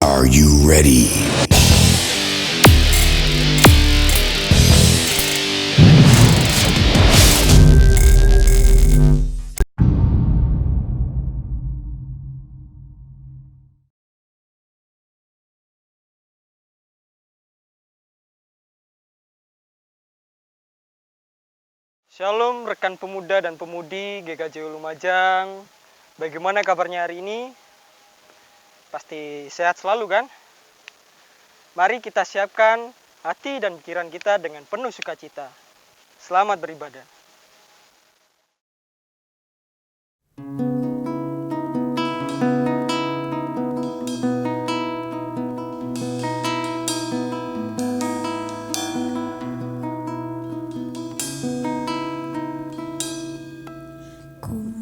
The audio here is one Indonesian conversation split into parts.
Are you ready? Shalom rekan pemuda dan pemudi GKJ Lumajang. Bagaimana kabarnya hari ini? Pasti sehat selalu kan? Mari kita siapkan hati dan pikiran kita dengan penuh sukacita. Selamat beribadah.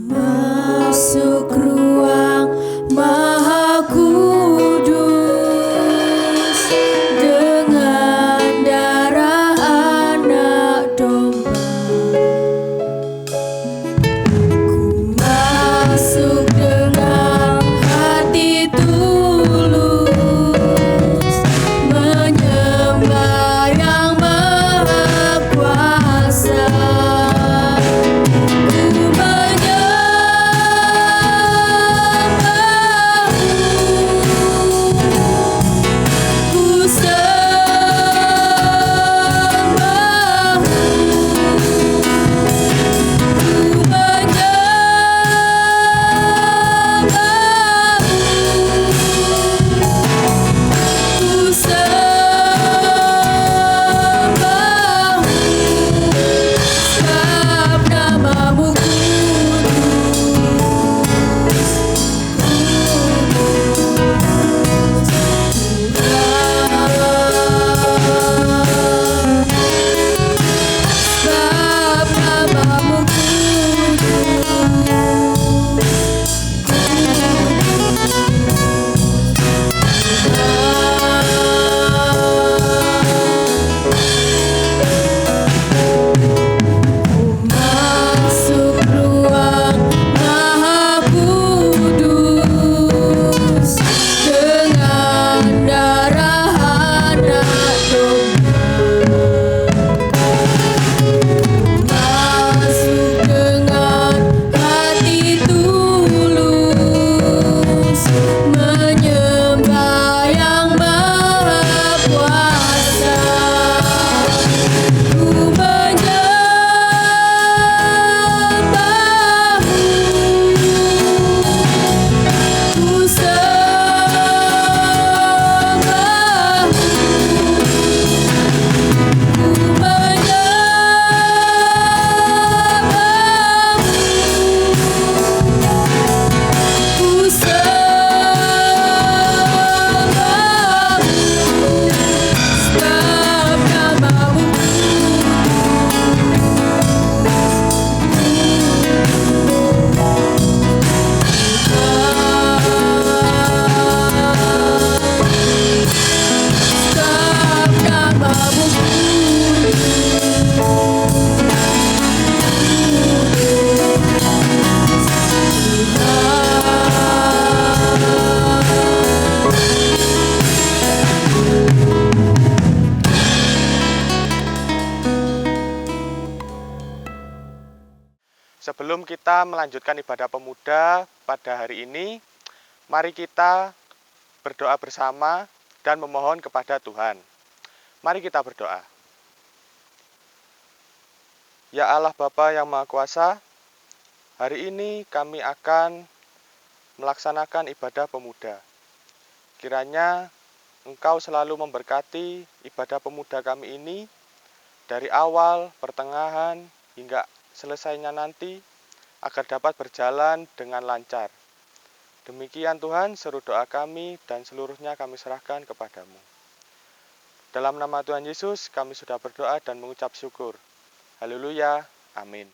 Masuk ruang Maha Kudus dengan darah anak domba. Ku masuk dengan hati tulus menyembah Yang Maha Kuasa. Sebelum kita melanjutkan ibadah pemuda pada hari ini, mari kita berdoa bersama dan memohon kepada Tuhan. Mari kita berdoa. Ya Allah Bapa yang Maha Kuasa, hari ini kami akan melaksanakan ibadah pemuda. Kiranya Engkau selalu memberkati ibadah pemuda kami ini dari awal, pertengahan, hingga selesainya nanti, agar dapat berjalan dengan lancar. Demikian Tuhan, seru doa kami dan seluruhnya kami serahkan kepadamu. Dalam nama Tuhan Yesus, kami sudah berdoa dan mengucap syukur. Haleluya, amin.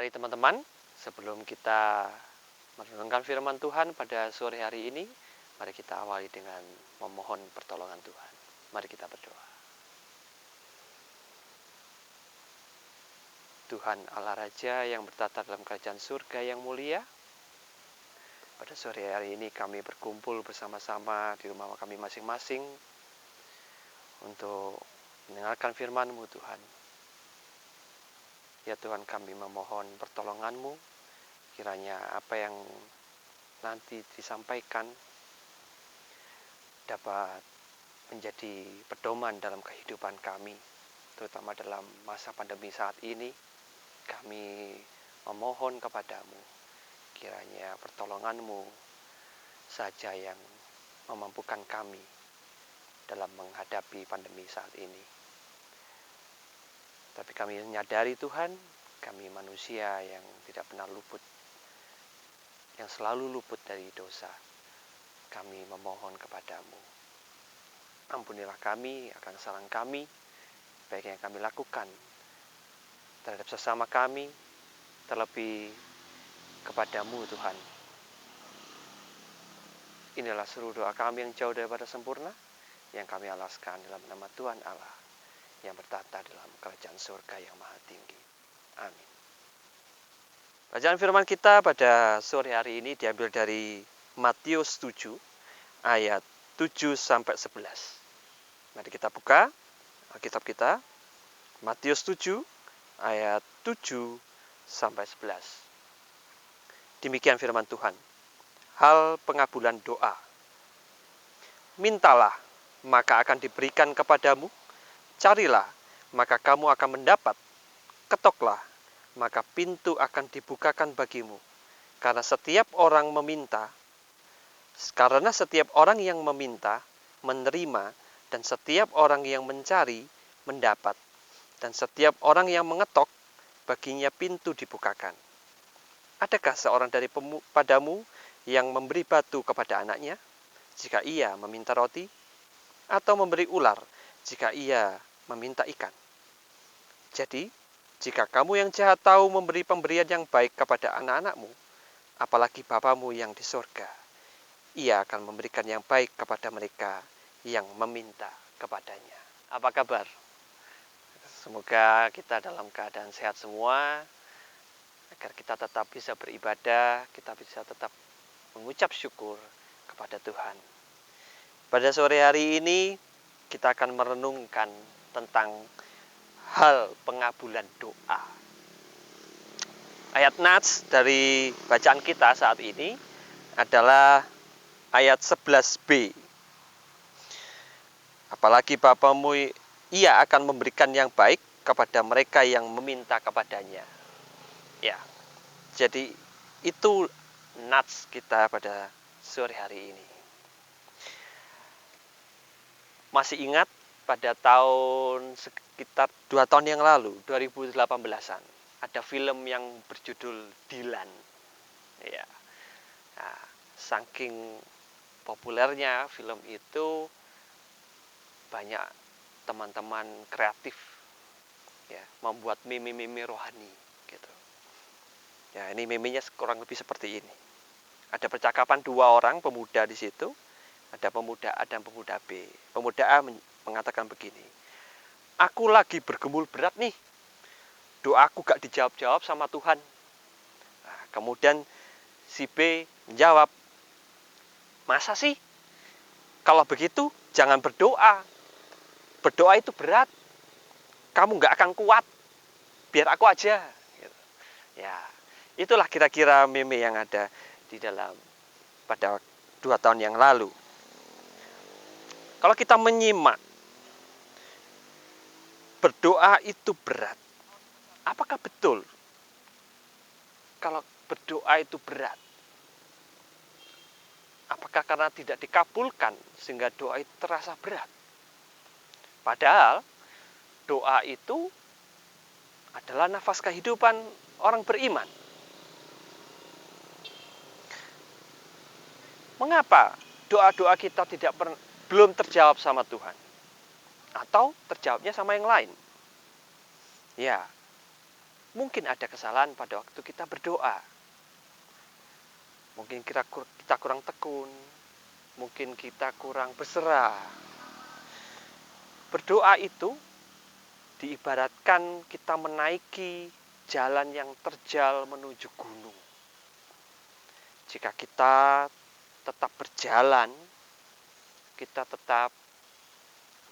Mari teman-teman, sebelum kita merenungkan firman Tuhan pada sore hari ini, mari kita awali dengan memohon pertolongan Tuhan. Mari kita berdoa. Tuhan Allah Raja yang bertata dalam kerajaan surga yang mulia, pada sore hari ini kami berkumpul bersama-sama di rumah kami masing-masing untuk mendengarkan firman-Mu Tuhan. Ya Tuhan, kami memohon pertolongan-Mu, kiranya apa yang nanti disampaikan dapat menjadi pedoman dalam kehidupan kami, terutama dalam masa pandemi saat ini. Kami memohon kepada-Mu, kiranya pertolongan-Mu saja yang memampukan kami dalam menghadapi pandemi saat ini. Tapi kami menyadari Tuhan, kami manusia yang tidak pernah luput, yang selalu luput dari dosa. Kami memohon kepada-Mu. Ampunilah kami akan kesalahan kami, baik yang kami lakukan terhadap sesama kami, terlebih kepada-Mu Tuhan. Inilah seluruh doa kami yang jauh daripada sempurna, yang kami alaskan dalam nama Tuhan Allah yang bertata dalam kerajaan surga yang maha tinggi. Amin. Bacaan firman kita pada sore hari ini diambil dari Matius 7 ayat 7 sampai 11. Mari kita buka Alkitab kita. Matius 7 ayat 7 sampai 11. Demikian firman Tuhan. Hal pengabulan doa. Mintalah, maka akan diberikan kepadamu. Carilah, maka kamu akan mendapat. Ketoklah, maka pintu akan dibukakan bagimu. Karena setiap orang yang meminta, menerima, dan setiap orang yang mencari, mendapat. Dan setiap orang yang mengetok, baginya pintu dibukakan. Adakah seorang padamu yang memberi batu kepada anaknya, jika ia meminta roti? Atau memberi ular, jika ia meminta ikan? Jadi, jika kamu yang jahat tahu memberi pemberian yang baik kepada anak-anakmu, apalagi Bapamu yang di sorga, ia akan memberikan yang baik kepada mereka yang meminta kepadanya. Apa kabar? Semoga kita dalam keadaan sehat semua, agar kita tetap bisa beribadah, kita bisa tetap mengucap syukur kepada Tuhan. Pada sore hari ini, kita akan merenungkan tentang hal pengabulan doa. Ayat nats dari bacaan kita saat ini adalah ayat 11b. Apalagi Bapamu, ia akan memberikan yang baik kepada mereka yang meminta kepadanya. Ya, jadi itu nats kita pada sore hari ini. Masih ingat pada tahun sekitar 2 tahun yang lalu, 2018-an, ada film yang berjudul Dilan. Ya. Nah, saking populernya film itu, banyak teman-teman kreatif ya membuat meme-meme rohani gitu. Ya, ini meme-nya kurang lebih seperti ini. Ada percakapan 2 orang pemuda di situ. Ada pemuda A dan pemuda B. Pemuda A mengatakan begini, aku lagi bergumul berat nih, doaku gak dijawab-jawab sama Tuhan. Nah, kemudian si B menjawab, masa sih? Kalau begitu jangan berdoa. Berdoa itu berat, kamu gak akan kuat, biar aku aja. Ya, itulah kira-kira meme yang ada di dalam pada 2 tahun yang lalu. Kalau kita menyimak, berdoa itu berat. Apakah betul kalau berdoa itu berat? Apakah karena tidak dikabulkan sehingga doa itu terasa berat? Padahal doa itu adalah nafas kehidupan orang beriman. Mengapa doa-doa kita belum terjawab sama Tuhan? Atau terjawabnya sama yang lain? Ya, Mungkin ada kesalahan pada waktu kita berdoa. Mungkin kita kurang tekun, mungkin kita kurang berserah. Berdoa itu diibaratkan kita menaiki jalan yang terjal menuju gunung. Jika kita tetap berjalan, kita tetap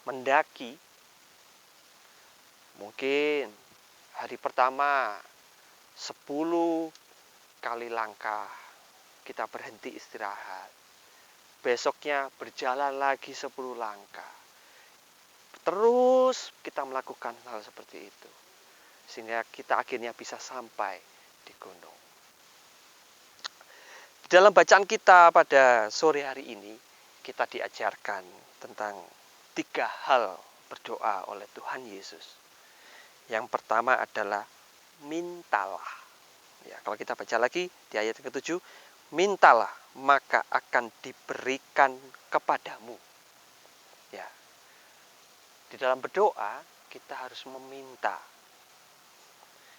mendaki, mungkin hari pertama 10 kali langkah kita berhenti istirahat. Besoknya berjalan lagi 10 langkah. Terus kita melakukan hal seperti itu. Sehingga kita akhirnya bisa sampai di gunung. Dalam bacaan kita pada sore hari ini, kita diajarkan tentang 3 hal berdoa oleh Tuhan Yesus. Yang pertama adalah mintalah. Ya, kalau kita baca lagi di ayat yang ke-7, mintalah maka akan diberikan kepadamu. Ya. Di dalam berdoa kita harus meminta.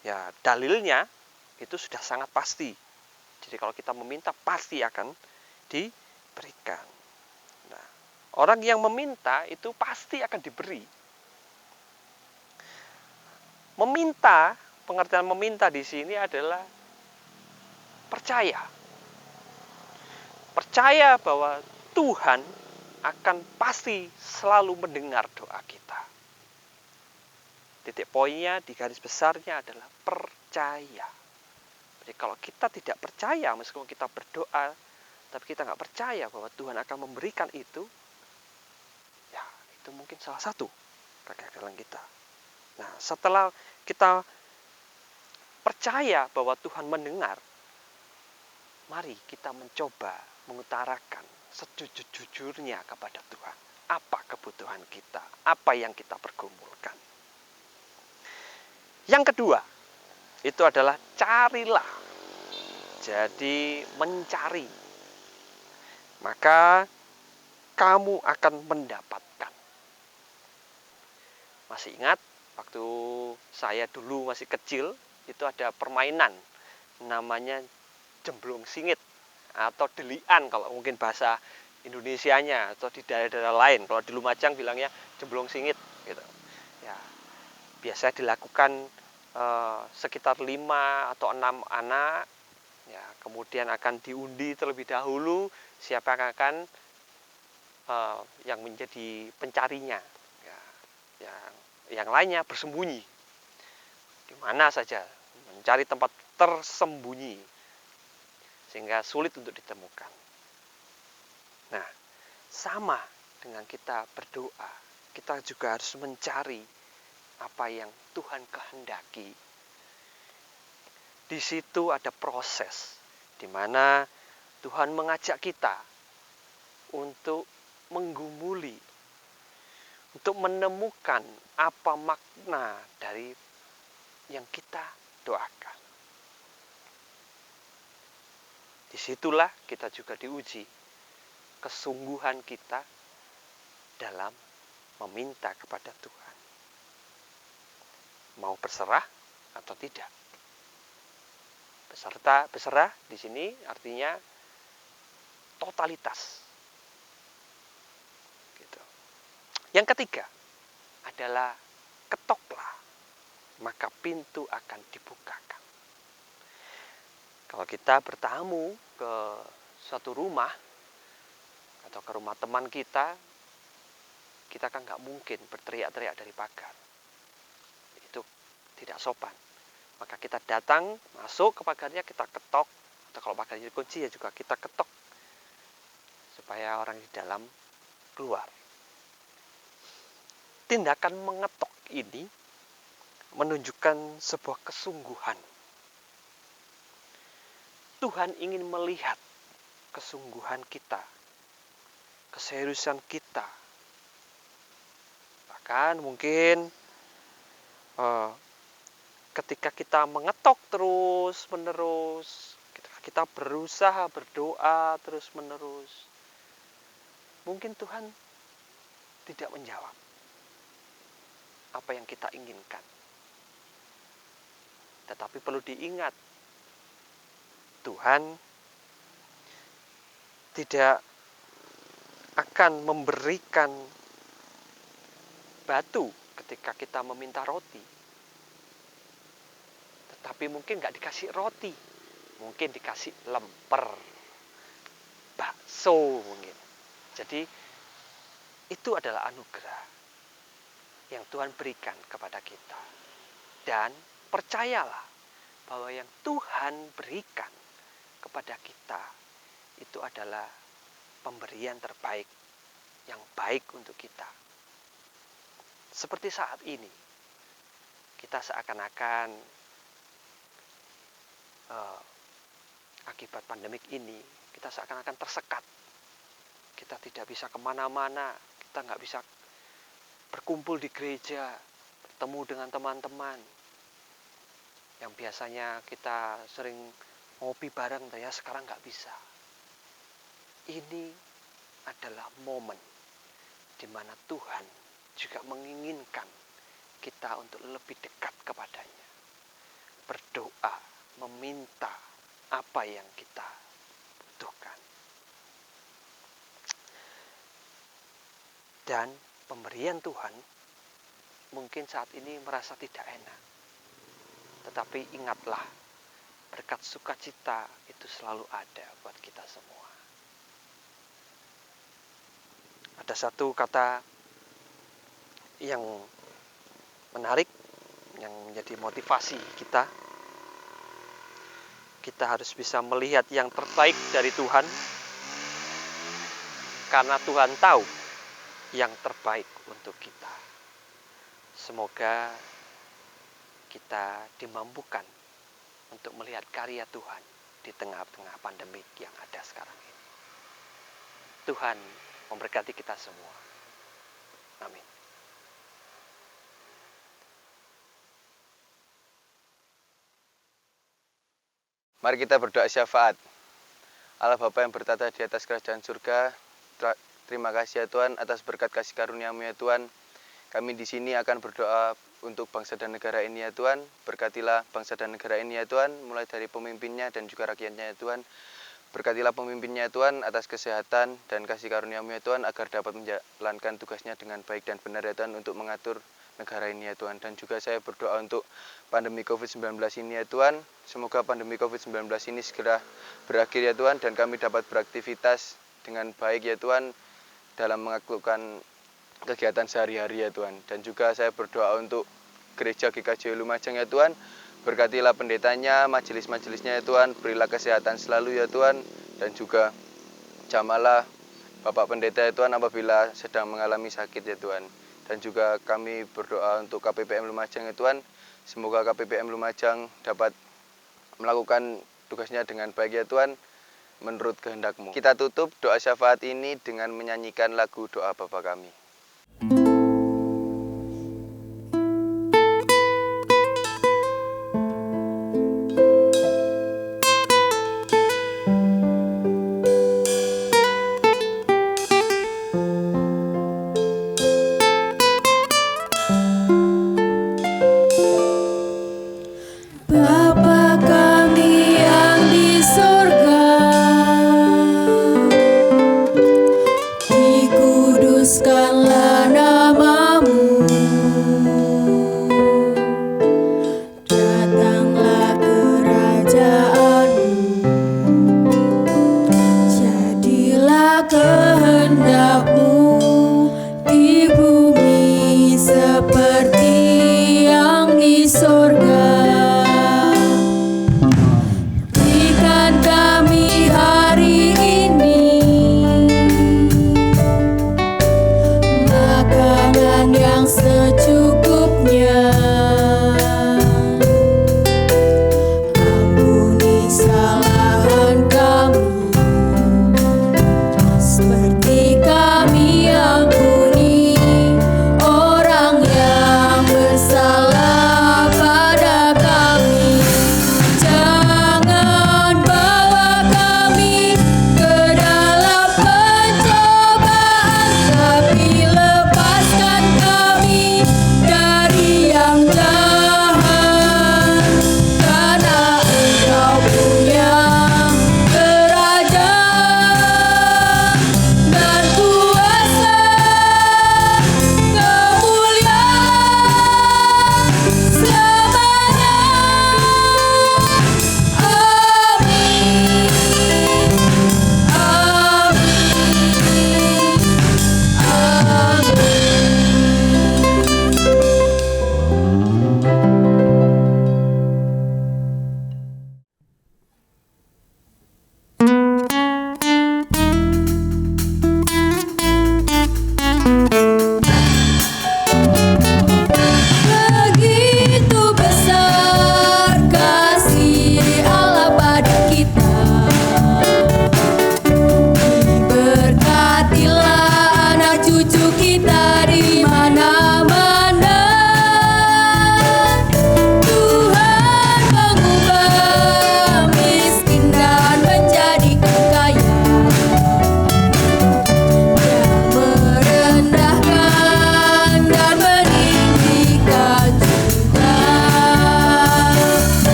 Ya, dalilnya itu sudah sangat pasti. Jadi kalau kita meminta pasti akan diberikan. Nah, orang yang meminta itu pasti akan diberi. Meminta, pengertian meminta di sini adalah percaya. Percaya bahwa Tuhan akan pasti selalu mendengar doa kita. Titik poinnya di garis besarnya adalah percaya. Jadi kalau kita tidak percaya, meskipun kita berdoa, tapi kita nggak percaya bahwa Tuhan akan memberikan itu, ya itu mungkin salah satu kegagalan kita. Nah, setelah kita percaya bahwa Tuhan mendengar, mari kita mencoba mengutarakan sejujur-jujurnya kepada Tuhan. Apa kebutuhan kita? Apa yang kita pergumulkan? Yang kedua, itu adalah carilah. Jadi mencari. Maka kamu akan mendapatkan. Masih ingat waktu saya dulu masih kecil, itu ada permainan namanya jemblung singit atau delian kalau mungkin bahasa Indonesianya, atau di daerah-daerah lain. Kalau di Lumajang bilangnya jemblung singit gitu. Ya, biasa dilakukan sekitar 5 atau 6 anak. Ya, kemudian akan diundi terlebih dahulu siapa yang akan yang menjadi pencarinya. Ya, yang lainnya bersembunyi di mana saja, mencari tempat tersembunyi sehingga sulit untuk ditemukan. Nah, sama dengan kita berdoa, kita juga harus mencari apa yang Tuhan kehendaki. Di situ ada proses di mana Tuhan mengajak kita untuk menggumuli, untuk menemukan apa makna dari yang kita doakan. Disitulah kita juga diuji kesungguhan kita dalam meminta kepada Tuhan. Mau berserah atau tidak? Berserah di sini artinya totalitas. Gitu. Yang ketiga adalah ketoklah, maka pintu akan dibukakan. Kalau kita bertamu ke suatu rumah atau ke rumah teman kita kan nggak mungkin berteriak-teriak dari pagar. Itu tidak sopan. Maka kita datang, masuk ke pagarnya, kita ketok. Atau kalau pagarnya dikunci ya juga kita ketok. Supaya orang di dalam keluar. Tindakan mengetok ini menunjukkan sebuah kesungguhan. Tuhan ingin melihat kesungguhan kita, keseriusan kita. Bahkan mungkin ketika kita mengetok terus-menerus, ketika kita berusaha berdoa terus-menerus, mungkin Tuhan tidak menjawab apa yang kita inginkan. Tetapi perlu diingat, Tuhan tidak akan memberikan batu ketika kita meminta roti. Tetapi mungkin nggak dikasih roti, mungkin dikasih lemper, bakso mungkin. Jadi itu adalah anugerah yang Tuhan berikan kepada kita. Dan percayalah bahwa yang Tuhan berikan kepada kita itu adalah pemberian terbaik, yang baik untuk kita. Seperti saat ini, kita seakan-akan akibat pandemik ini, kita seakan-akan tersekat. Kita tidak bisa kemana-mana, kita nggak bisa berkumpul di gereja, bertemu dengan teman-teman. Yang biasanya kita sering ngopi bareng, ya sekarang nggak bisa. Ini adalah momen di mana Tuhan juga menginginkan kita untuk lebih dekat kepadanya. Berdoa, meminta apa yang kita butuhkan. Dan pemberian Tuhan mungkin saat ini merasa tidak enak. Tetapi ingatlah, berkat sukacita itu selalu ada buat kita semua. Ada satu kata yang menarik, yang menjadi motivasi kita. Kita harus bisa melihat yang terbaik dari Tuhan, karena Tuhan tahu yang terbaik untuk kita. Semoga kita dimampukan untuk melihat karya Tuhan di tengah-tengah pandemik yang ada sekarang ini. Tuhan memberkati kita semua. Amin. Mari kita berdoa syafaat. Allah Bapa yang bertata di atas kerajaan surga, terima kasih ya Tuhan atas berkat kasih karunia-Mu ya Tuhan. Kami di sini akan berdoa untuk bangsa dan negara ini ya Tuhan. Berkatilah bangsa dan negara ini ya Tuhan, mulai dari pemimpinnya dan juga rakyatnya ya Tuhan. Berkatilah pemimpinnya ya Tuhan atas kesehatan dan kasih karunia-Mu ya Tuhan, agar dapat menjalankan tugasnya dengan baik dan benar ya Tuhan untuk mengatur negara ini ya Tuhan. Dan juga saya berdoa untuk pandemi COVID-19 ini ya Tuhan. Semoga pandemi COVID-19 ini segera berakhir ya Tuhan, dan kami dapat beraktivitas dengan baik ya Tuhan dalam melakukan kegiatan sehari-hari ya Tuhan. Dan juga saya berdoa untuk gereja GKJ Lumajang ya Tuhan. Berkatilah pendetanya, majelis-majelisnya ya Tuhan. Berilah kesehatan selalu ya Tuhan. Dan juga jamalah Bapak Pendeta ya Tuhan apabila sedang mengalami sakit ya Tuhan. Dan juga kami berdoa untuk KPPM Lumajang ya Tuhan. Semoga KPPM Lumajang dapat melakukan tugasnya dengan baik ya Tuhan, menurut kehendak-Mu. Kita tutup doa syafaat ini dengan menyanyikan lagu doa Bapa Kami. Bapa kami yang di surga, dikuduskanlah nama-Mu, datanglah kerajaan-Mu, jadilah kehendak-Mu di bumi seperti yang di surga.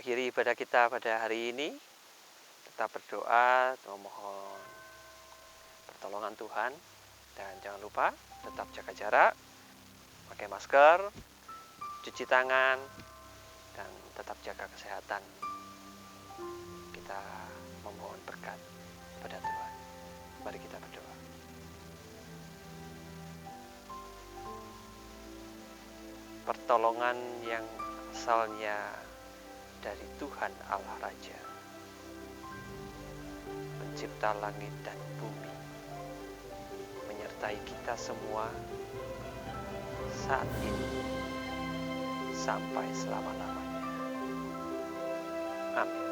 mengakhiri ibadah kita pada hari ini, tetap berdoa, memohon pertolongan Tuhan, dan jangan lupa tetap jaga jarak, pakai masker, cuci tangan, dan tetap jaga kesehatan. Kita memohon berkat pada Tuhan. Mari kita berdoa. Pertolongan yang asalnya dari Tuhan Allah Raja, pencipta langit dan bumi, menyertai kita semua saat ini sampai selama-lamanya. Amin.